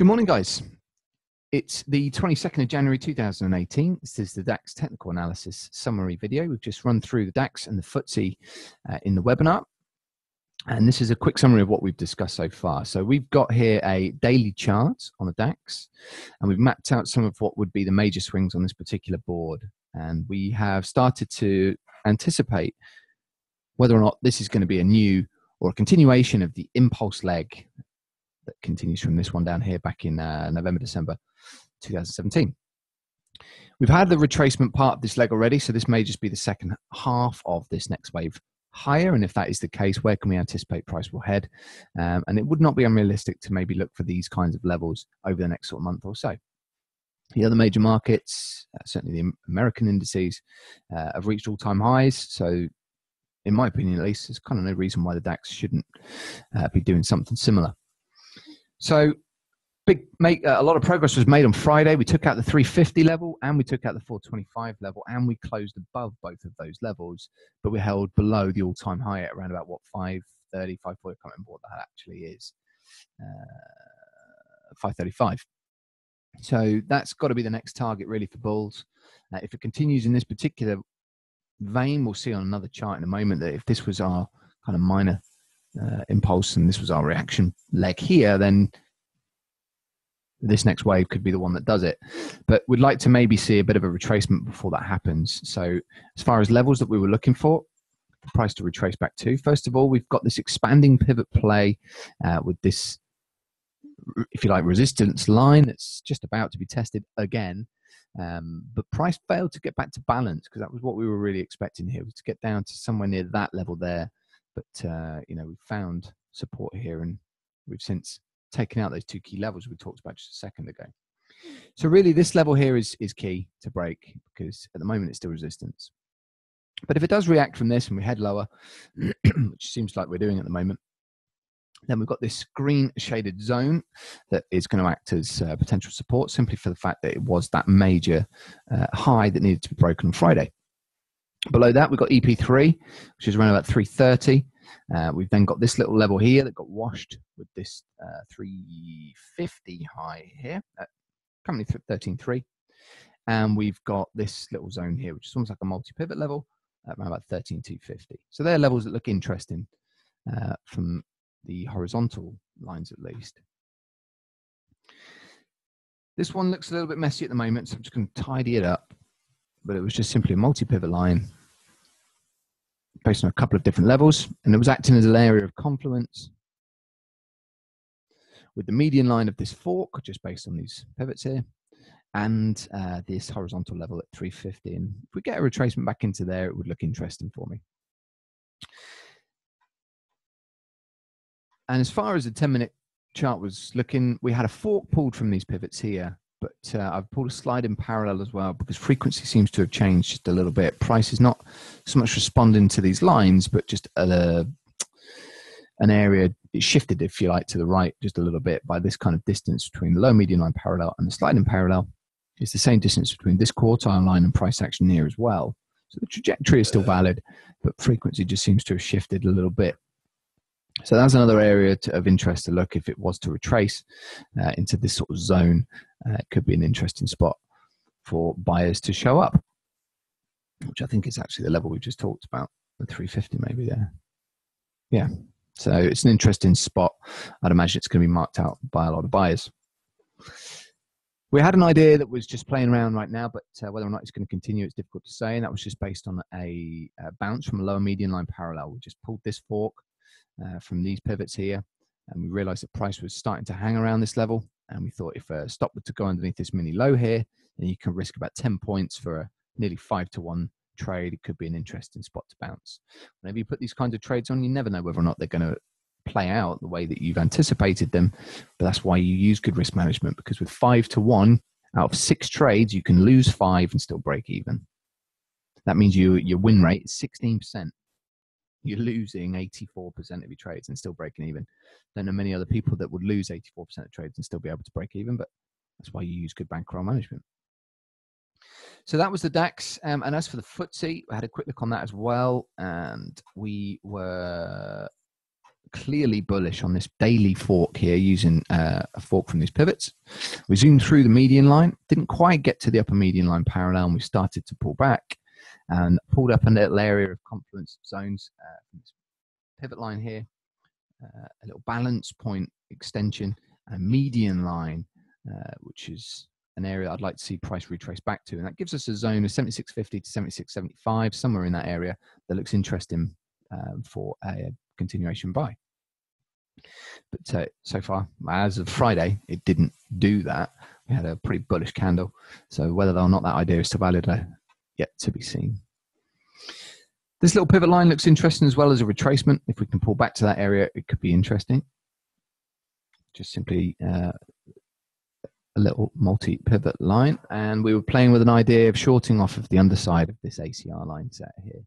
Good morning, guys. It's the 22nd of January 2018. This is the Dax Technical Analysis summary video. We've just run through the DAX and the FTSE in the webinar. And this is a quick summary of what we've discussed so far. So we've got here a daily chart on the DAX, and we've mapped out some of what would be the major swings on this particular board. And we have started to anticipate whether or not this is going to be a new or a continuation of the impulse leg that continues from this one down here back in November, December 2017. We've had the retracement part of this leg already, so this may just be the second half of this next wave higher. And if that is the case, where can we anticipate price will head? And it would not be unrealistic to maybe look for these kinds of levels over the next sort of month or so. The other major markets, certainly the American indices, have reached all-time highs. So in my opinion, at least, there's kind of no reason why the DAX shouldn't be doing something similar. So a lot of progress was made on Friday. We took out the 350 level and we took out the 425 level, and we closed above both of those levels, but we held below the all-time high at around about, what, 530, 540, I can't remember what that actually is, 535. So that's got to be the next target really for bulls. If it continues in this particular vein, we'll see on another chart in a moment that if this was our kind of minor impulse and this was our reaction leg here, then this next wave could be the one that does it. But we'd like to maybe see a bit of a retracement before that happens. So as far as levels that we were looking for, the price to retrace back to, first of all, we've got this expanding pivot play with this, if you like, resistance line that's just about to be tested again. But price failed to get back to balance, because that was what we were really expecting here, was to get down to somewhere near that level there. But you know, we found support here, and we've since taken out those two key levels we talked about just a second ago. So really, this level here is key to break, because at the moment it's still resistance. But if it does react from this and we head lower, which seems like we're doing at the moment, then we've got this green shaded zone that is going to act as potential support, simply for the fact that it was that major high that needed to be broken on Friday. Below that, we've got EP3, which is around about 330. We've then got this little level here that got washed with this 350 high here, currently 13.3. And we've got this little zone here, which is almost like a multi-pivot level at around about 13.250. So they're levels that look interesting from the horizontal lines at least. This one looks a little bit messy at the moment, so I'm just going to tidy it up. But it was just simply a multi-pivot line based on a couple of different levels, and it was acting as an area of confluence with the median line of this fork, just based on these pivots here, and this horizontal level at 350. And if we get a retracement back into there, it would look interesting for me. And as far as the 10-minute chart was looking, we had a fork pulled from these pivots here, but I've pulled a slide in parallel as well, because frequency seems to have changed just a little bit. Price is not so much responding to these lines, but just an area, it shifted, if you like, to the right just a little bit by this kind of distance between the low median line parallel and the slide in parallel. It's the same distance between this quartile line and price action here as well. So the trajectory is still valid, but frequency just seems to have shifted a little bit. So that's another area of interest to look. If it was to retrace into this sort of zone, it could be an interesting spot for buyers to show up, which I think is actually the level we just talked about, the 350 maybe there. Yeah, so it's an interesting spot. I'd imagine it's going to be marked out by a lot of buyers. We had an idea that was just playing around right now, but whether or not it's going to continue, it's difficult to say. And that was just based on a bounce from a lower median line parallel. We just pulled this fork from these pivots here, and we realized that price was starting to hang around this level, and we thought if a stop were to go underneath this mini low here, then you can risk about 10 points for a nearly 5-to-1 trade. It could be an interesting spot to bounce. Whenever you put these kinds of trades on, you never know whether or not they're going to play out the way that you've anticipated them, but that's why you use good risk management, because with 5-to-1 out of 6 trades, you can lose 5 and still break even. That means your win rate is 16%. You're losing 84% of your trades and still breaking even. Don't know many other people that would lose 84% of trades and still be able to break even, but that's why you use good bankroll management. So that was the DAX. And as for the FTSE, we had a quick look on that as well. And we were clearly bullish on this daily fork here using a fork from these pivots. We zoomed through the median line, didn't quite get to the upper median line parallel, and we started to pull back and pulled up a little area of confluence zones from this pivot line here, a little balance point extension, and a median line, which is an area I'd like to see price retrace back to. And that gives us a zone of 76.50 to 76.75, somewhere in that area that looks interesting for a continuation buy. But so far, as of Friday, it didn't do that. We had a pretty bullish candle. So whether or not that idea is still valid, yet to be seen. This little pivot line looks interesting as well as a retracement. If we can pull back to that area, it could be interesting. Just simply a little multi-pivot line. And we were playing with an idea of shorting off of the underside of this ACR line set here.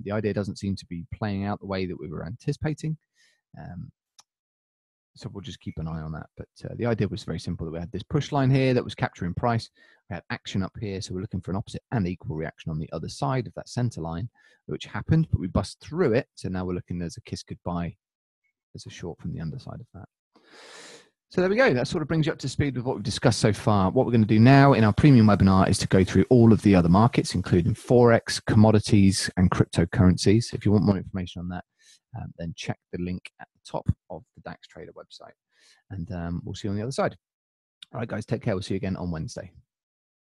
The idea doesn't seem to be playing out the way that we were anticipating. So we'll just keep an eye on that. But the idea was very simple, that we had this push line here that was capturing price. We had action up here, so we're looking for an opposite and equal reaction on the other side of that center line, which happened, but we bust through it. So now we're looking as a kiss goodbye as a short from the underside of that. So there we go. That sort of brings you up to speed with what we've discussed so far. What we're going to do now in our premium webinar is to go through all of the other markets, including Forex, commodities, and cryptocurrencies. If you want more information on that, then check the link at the top of the DAX Trader website. And we'll see you on the other side. All right, guys, take care. We'll see you again on Wednesday.